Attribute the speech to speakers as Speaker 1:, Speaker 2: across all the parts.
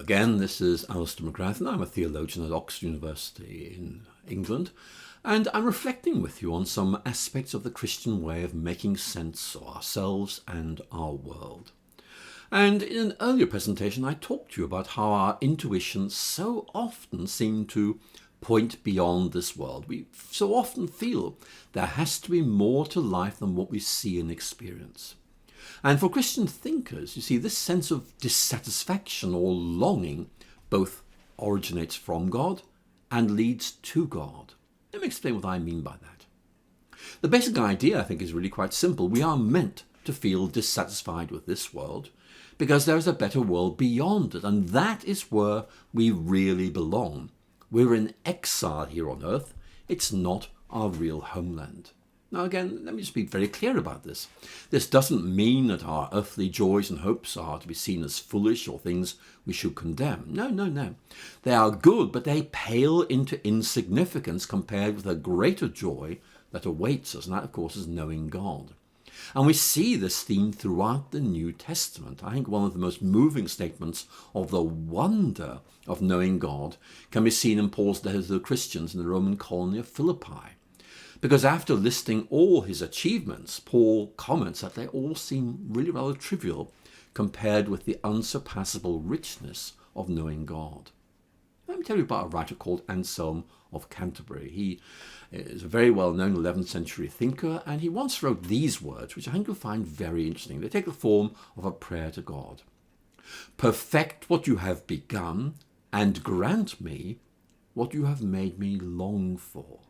Speaker 1: again. This is Alister McGrath, and I'm a theologian at Oxford University in England, and I'm reflecting with you on some aspects of the Christian way of making sense of ourselves and our world. And in an earlier presentation, I talked to you about how our intuitions so often seem to point beyond this world. We so often feel there has to be more to life than what we see and experience. And for Christian thinkers, you see, this sense of dissatisfaction or longing both originates from God and leads to God. Let me explain what I mean by that. The basic idea, I think, is really quite simple. We are meant to feel dissatisfied with this world because there is a better world beyond it, and that is where we really belong. We're in exile here on earth. It's not our real homeland. Now again, let me just be very clear about this. This doesn't mean that our earthly joys and hopes are to be seen as foolish or things we should condemn. No. They are good, but they pale into insignificance compared with a greater joy that awaits us, and that, of course, is knowing God. And we see this theme throughout the New Testament. I think one of the most moving statements of the wonder of knowing God can be seen in Paul's letter to the Christians in the Roman colony of Philippi. Because after listing all his achievements, Paul comments that they all seem really rather trivial compared with the unsurpassable richness of knowing God. Let me tell you about a writer called Anselm of Canterbury. He is a very well-known 11th century thinker, and he once wrote these words, which I think you'll find very interesting. They take the form of a prayer to God. Perfect what you have begun, and grant me what you have made me long for.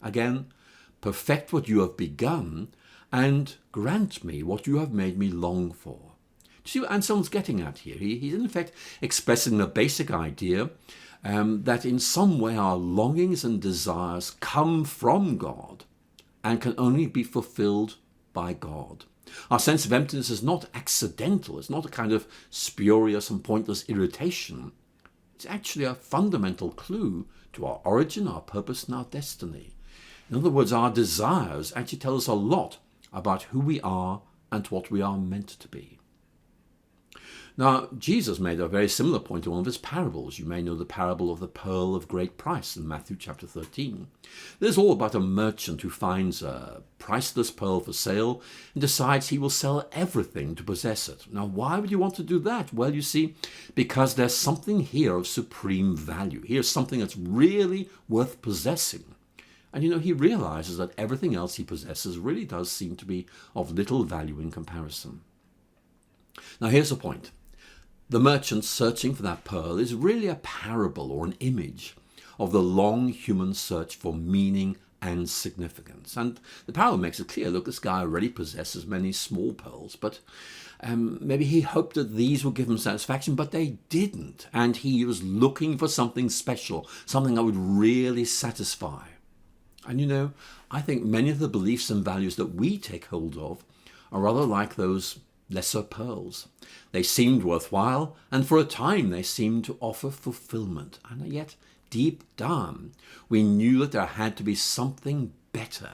Speaker 1: Again, perfect what you have begun, and grant me what you have made me long for. Do you see what Anselm's getting at here? He's in effect expressing the basic idea that in some way our longings and desires come from God and can only be fulfilled by God. Our sense of emptiness is not accidental. It's not a kind of spurious and pointless irritation. It's actually a fundamental clue to our origin, our purpose, and our destiny. In other words, our desires actually tell us a lot about who we are and what we are meant to be. Now, Jesus made a very similar point in one of his parables. You may know the parable of the pearl of great price in Matthew chapter 13. This is all about a merchant who finds a priceless pearl for sale and decides he will sell everything to possess it. Now, why would you want to do that? Well, you see, because there's something here of supreme value. Here's something that's really worth possessing. And he realizes that everything else he possesses really does seem to be of little value in comparison. Now here's the point. The merchant searching for that pearl is really a parable or an image of the long human search for meaning and significance. And the parable makes it clear, look, this guy already possesses many small pearls, but maybe he hoped that these would give him satisfaction, but they didn't. And he was looking for something special, something that would really satisfy. And I think many of the beliefs and values that we take hold of are rather like those lesser pearls. They seemed worthwhile, and for a time they seemed to offer fulfillment. And yet, deep down, we knew that there had to be something better.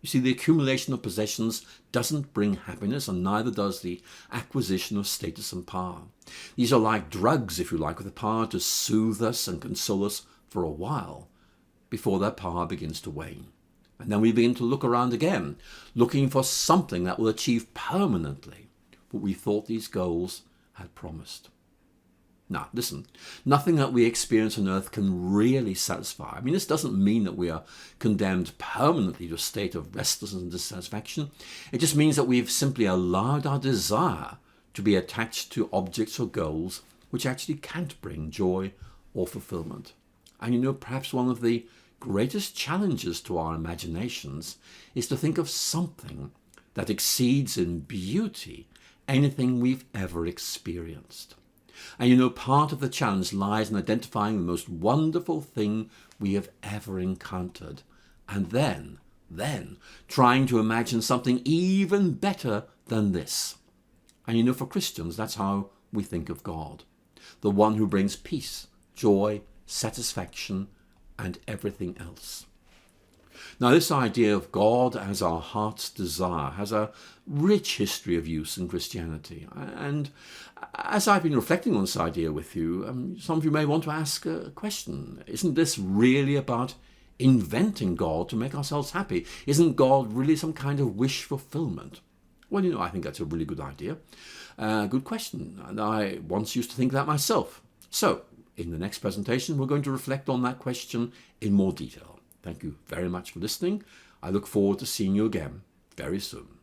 Speaker 1: You see, the accumulation of possessions doesn't bring happiness, and neither does the acquisition of status and power. These are like drugs, if you like, with the power to soothe us and console us for a while, before their power begins to wane. And then we begin to look around again, looking for something that will achieve permanently what we thought these goals had promised. Now, listen, nothing that we experience on earth can really satisfy. This doesn't mean that we are condemned permanently to a state of restlessness and dissatisfaction. It just means that we've simply allowed our desire to be attached to objects or goals which actually can't bring joy or fulfillment. And perhaps one of the greatest challenges to our imaginations is to think of something that exceeds in beauty anything we've ever experienced. And part of the challenge lies in identifying the most wonderful thing we have ever encountered, and then trying to imagine something even better than this. And for Christians, that's how we think of God, the one who brings peace, joy, satisfaction, and everything else. Now, this idea of God as our heart's desire has a rich history of use in Christianity. And as I've been reflecting on this idea with you, some of you may want to ask a question. Isn't this really about inventing God to make ourselves happy? Isn't God really some kind of wish fulfillment? Well, I think that's a really good idea. Good question. And I once used to think that myself. So, in the next presentation, we're going to reflect on that question in more detail. Thank you very much for listening. I look forward to seeing you again very soon.